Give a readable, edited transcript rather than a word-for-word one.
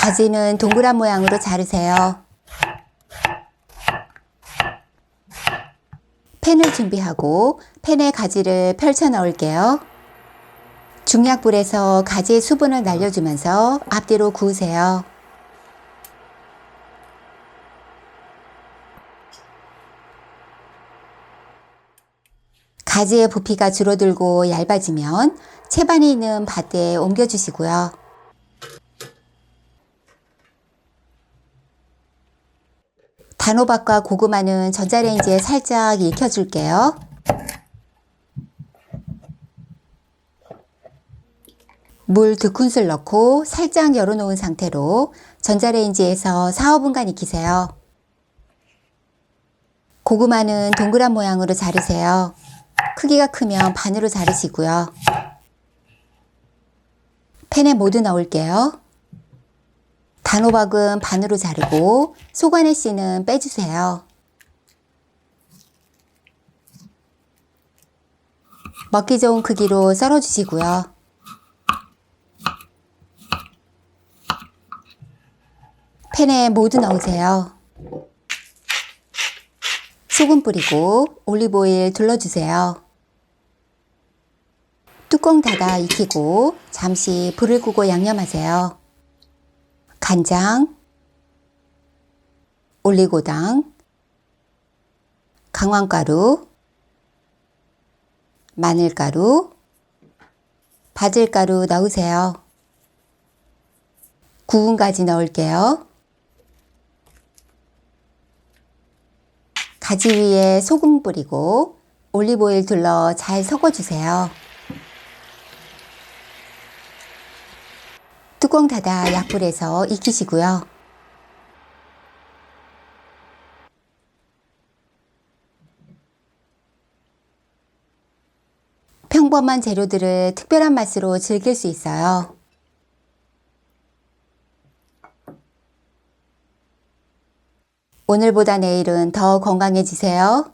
가지는 동그란 모양으로 자르세요. 팬을 준비하고 팬에 가지를 펼쳐 넣을게요. 중약불에서 가지의 수분을 날려주면서 앞뒤로 구우세요. 가지의 부피가 줄어들고 얇아지면 채반이 있는 밭에 옮겨주시고요. 단호박과 고구마는 전자레인지에 살짝 익혀줄게요. 물 2큰술 넣고 살짝 열어놓은 상태로 전자레인지에서 4~5분간 익히세요. 고구마는 동그란 모양으로 자르세요. 크기가 크면 반으로 자르시고요. 팬에 모두 넣을게요. 단호박은 반으로 자르고 속안의 씨는 빼주세요. 먹기 좋은 크기로 썰어주시고요. 팬에 모두 넣으세요. 소금 뿌리고 올리브오일 둘러주세요. 뚜껑 닫아 익히고 잠시 불을 끄고 양념하세요. 간장, 올리고당, 강황가루, 마늘가루, 바질가루 넣으세요. 구운 가지 넣을게요. 가지 위에 소금 뿌리고 올리브오일 둘러 잘 섞어주세요. 뚜껑 닫아 약불에서 익히시고요. 평범한 재료들을 특별한 맛으로 즐길 수 있어요. 오늘보다 내일은 더 건강해지세요.